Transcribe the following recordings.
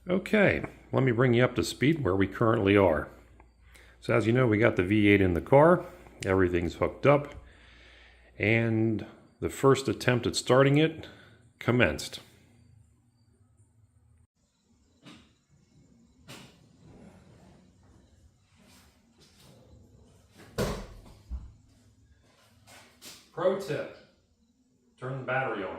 Okay, let me bring you up to speed where we currently are. So as you know, we got the V8 in the car, everything's hooked up, and the first attempt at starting it commenced. Pro tip, turn the battery on.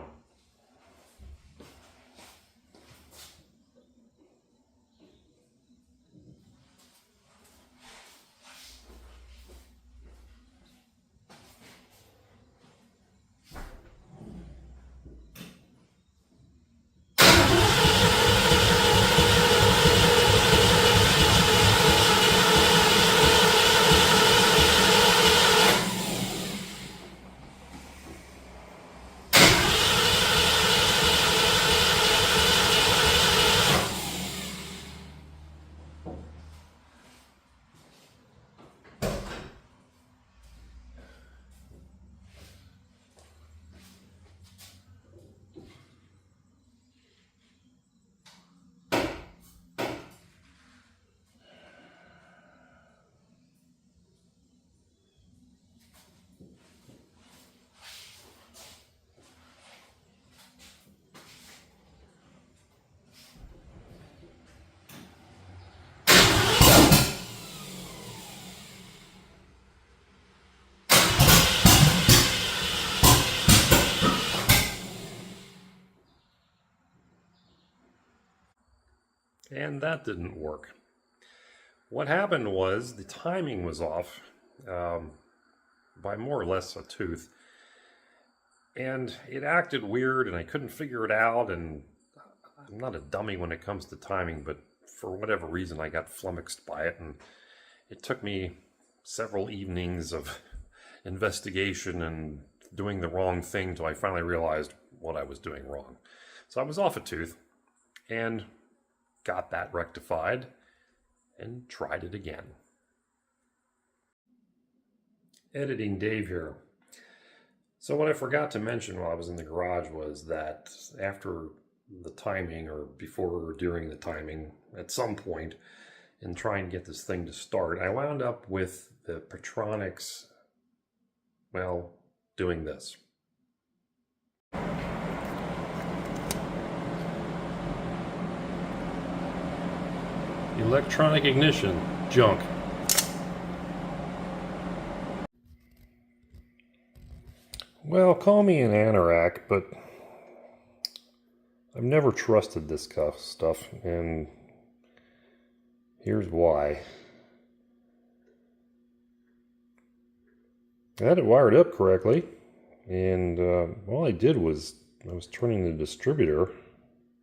And that didn't work. What happened was the timing was off by more or less a tooth, and it acted weird and I couldn't figure it out. And I'm not a dummy when it comes to timing, but for whatever reason I got flummoxed by it, and it took me several evenings of investigation and doing the wrong thing till I finally realized what I was doing wrong. So I was off a tooth and got that rectified and tried it again. Editing Dave here. So what I forgot to mention while I was in the garage was that after the timing, or before or during the timing, at some point in trying to get this thing to start, I wound up with the Petronix, well, doing this. Electronic ignition, junk. Well, call me an anorak, but I've never trusted this stuff, and here's why. I had it wired up correctly, and all I did was I was turning the distributor,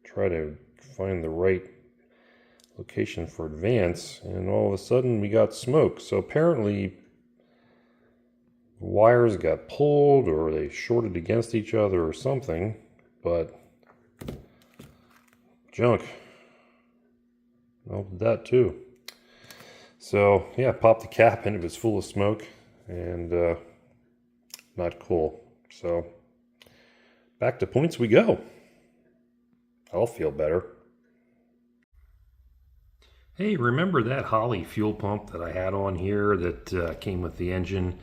try to find the right location for advance, and all of a sudden we got smoke. So apparently wires got pulled, or they shorted against each other or something, but junk. Well, did that too. So yeah, popped the cap and it was full of smoke, and not cool. So back to points we go. I'll feel better. Hey, remember that Holley fuel pump that I had on here that came with the engine?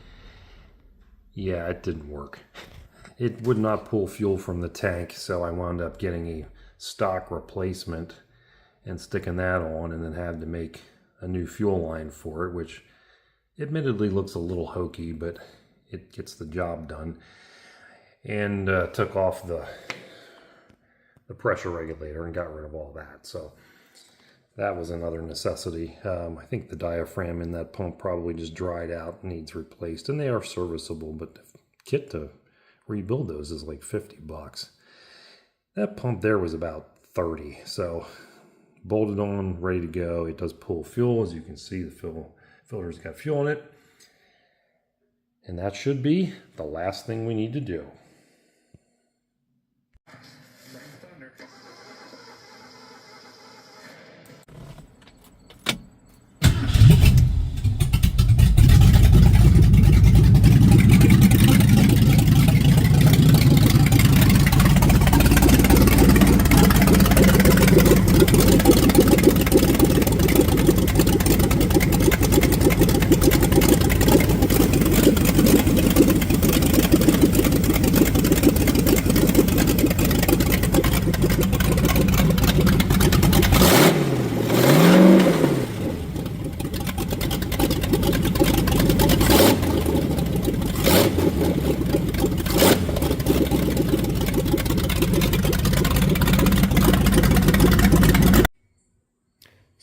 Yeah, it didn't work. It would not pull fuel from the tank, so I wound up getting a stock replacement and sticking that on, and then had to make a new fuel line for it, which admittedly looks a little hokey, but it gets the job done. And took off the pressure regulator and got rid of all that. So that was another necessity. I think the diaphragm in that pump probably just dried out and needs replaced, and they are serviceable, but the kit to rebuild those is like $50. That pump there was about 30, so bolted on, ready to go. It does pull fuel. As you can see, the filter's got fuel in it, and that should be the last thing we need to do.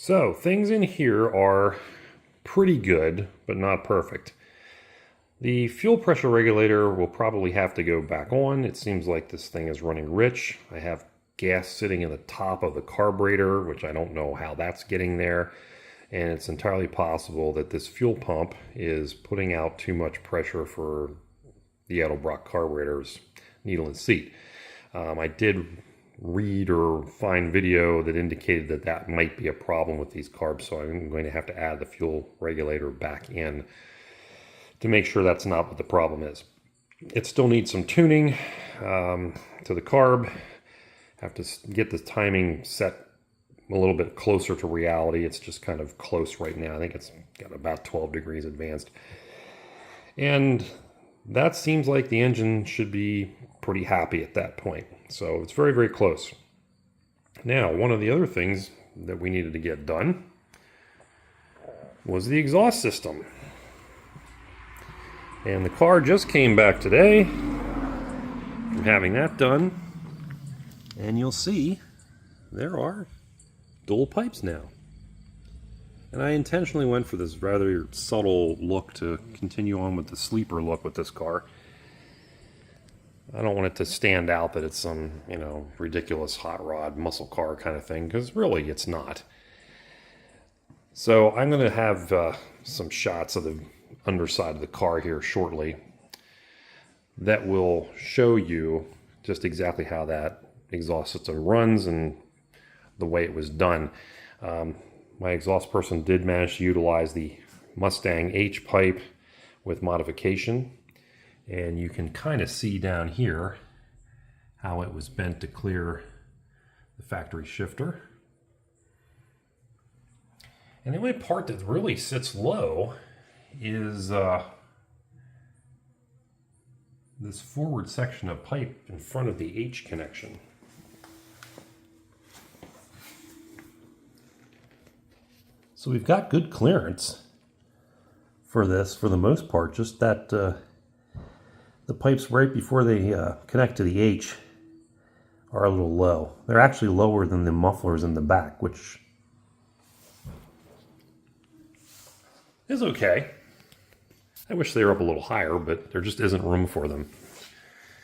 So things in here are pretty good, but not perfect. The fuel pressure regulator will probably have to go back on. It seems like this thing is running rich. I have gas sitting in the top of the carburetor, which I don't know how that's getting there. And it's entirely possible that this fuel pump is putting out too much pressure for the Edelbrock carburetor's needle and seat. I did read or find video that indicated that that might be a problem with these carbs, so I'm going to have to add the fuel regulator back in to make sure that's not what the problem is. It still needs some tuning to the carb. Have to get the timing set a little bit closer to reality. It's just kind of close right now. I think it's got about 12 degrees advanced. And that seems like the engine should be pretty happy at that point. So it's very, very close. Now, one of the other things that we needed to get done was the exhaust system. And the car just came back today from having that done. And you'll see there are dual pipes now. And I intentionally went for this rather subtle look to continue on with the sleeper look with this car. I don't want it to stand out that it's some, ridiculous hot rod muscle car kind of thing, because really it's not. So I'm going to have some shots of the underside of the car here shortly that will show you just exactly how that exhaust system runs and the way it was done. My exhaust person did manage to utilize the Mustang H pipe with modification, and you can kind of see down here how it was bent to clear the factory shifter. And the only part that really sits low is this forward section of pipe in front of the H connection. So we've got good clearance for this for the most part, just that the pipes right before they connect to the H are a little low. They're actually lower than the mufflers in the back, which is okay. I wish they were up a little higher, but there just isn't room for them.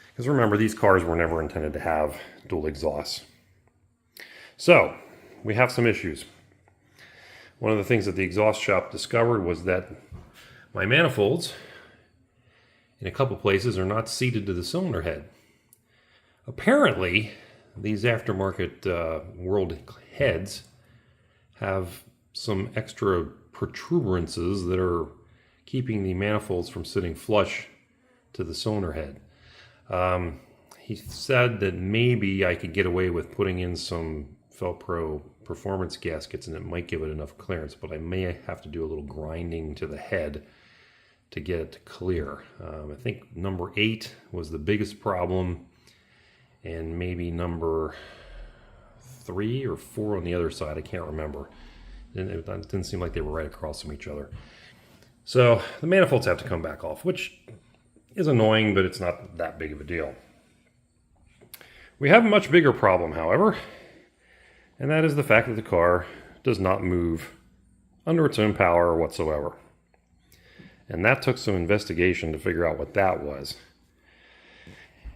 Because remember, these cars were never intended to have dual exhausts. So, we have some issues. One of the things that the exhaust shop discovered was that my manifolds, in a couple places, are not seated to the cylinder head. Apparently, these aftermarket World heads have some extra protuberances that are keeping the manifolds from sitting flush to the cylinder head. He said that maybe I could get away with putting in some Felpro performance gaskets and it might give it enough clearance, but I may have to do a little grinding to the head to get it to clear. I think number 8 was the biggest problem, and maybe number 3 or 4 on the other side. I can't remember. It didn't seem like they were right across from each other. So the manifolds have to come back off, which is annoying, but it's not that big of a deal. We have a much bigger problem, however, and that is the fact that the car does not move under its own power whatsoever. And that took some investigation to figure out what that was.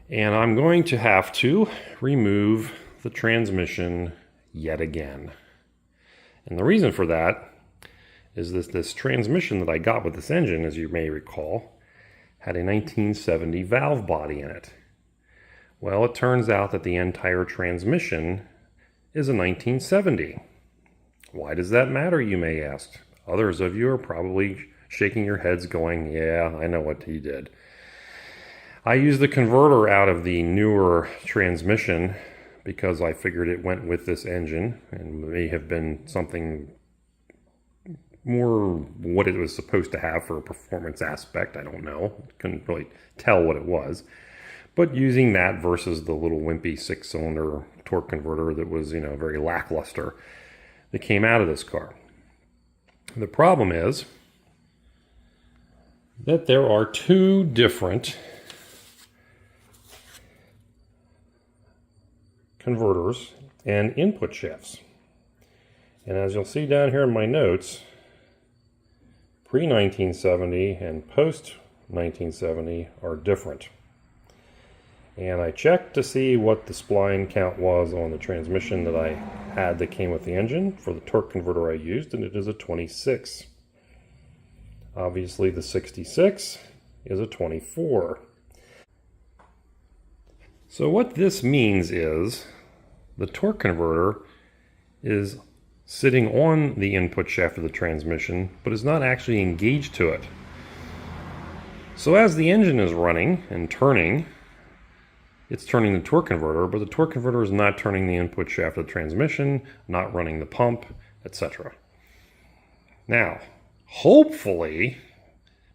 And I'm going to have to remove the transmission yet again. And the reason for that is that this transmission that I got with this engine, as you may recall, had a 1970 valve body in it. Well, it turns out that the entire transmission is a 1970. Why does that matter, you may ask? Others of you are probably shaking your heads going, yeah, I know what he did. I used the converter out of the newer transmission because I figured it went with this engine and may have been something more what it was supposed to have for a performance aspect. I don't know. Couldn't really tell what it was. But using that versus the little wimpy 6-cylinder torque converter that was, very lackluster that came out of this car. The problem is that there are 2 different converters and input shafts. And as you'll see down here in my notes, pre-1970 and post-1970 are different. And I checked to see what the spline count was on the transmission that I had that came with the engine for the torque converter I used, and it is a 26. Obviously the 66 is a 24. So what this means is the torque converter is sitting on the input shaft of the transmission, but is not actually engaged to it. So as the engine is running and turning, it's turning the torque converter, but the torque converter is not turning the input shaft of the transmission, not running the pump, etc. Now, hopefully,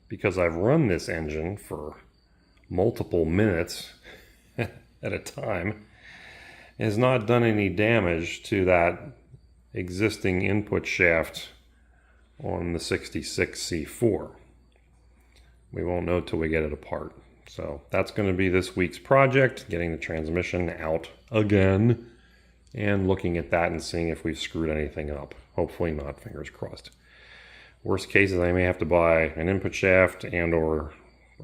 because I've run this engine for multiple minutes at a time, it has not done any damage to that existing input shaft on the 66 C4. We won't know till we get it apart. So that's going to be this week's project, getting the transmission out again and looking at that and seeing if we've screwed anything up. Hopefully not, fingers crossed. Worst case is I may have to buy an input shaft and or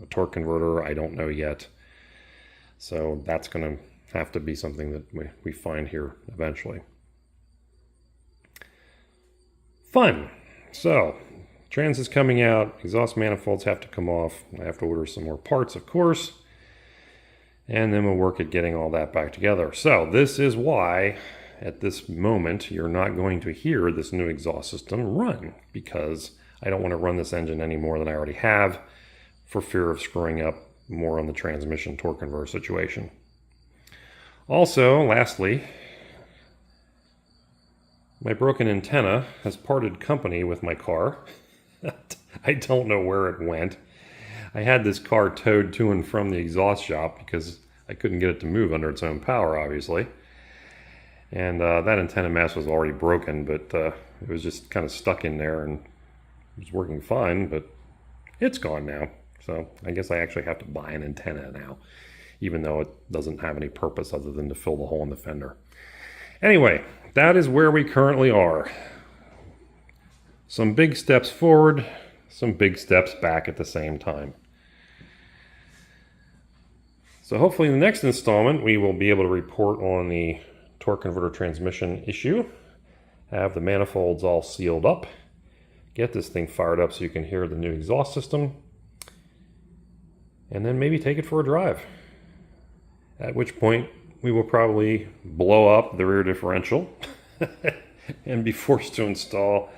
a torque converter. I don't know yet. So that's going to have to be something that we find here eventually. Fun. So, trans is coming out. Exhaust manifolds have to come off. I have to order some more parts, of course. And then we'll work at getting all that back together. So, this is why, at this moment, you're not going to hear this new exhaust system run. Because I don't want to run this engine any more than I already have, for fear of screwing up more on the transmission torque converter situation. Also, lastly, my broken antenna has parted company with my car. I don't know where it went. I had this car towed to and from the exhaust shop because I couldn't get it to move under its own power, obviously. And that antenna mast was already broken, but it was just kind of stuck in there and it was working fine, but it's gone now. So I guess I actually have to buy an antenna now, even though it doesn't have any purpose other than to fill the hole in the fender. Anyway, that is where we currently are. Some big steps forward, some big steps back at the same time. So hopefully in the next installment we will be able to report on the torque converter transmission issue, have the manifolds all sealed up, get this thing fired up so you can hear the new exhaust system, and then maybe take it for a drive. At which point we will probably blow up the rear differential and be forced to install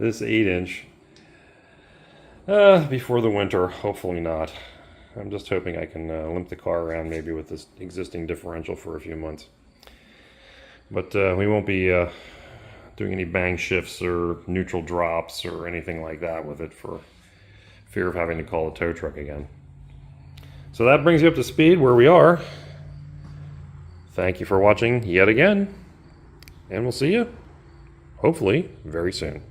this 8-inch before the winter. Hopefully not. I'm just hoping I can limp the car around maybe with this existing differential for a few months. But we won't be doing any bang shifts or neutral drops or anything like that with it for fear of having to call a tow truck again. So that brings you up to speed where we are. Thank you for watching yet again, and we'll see you, hopefully, very soon.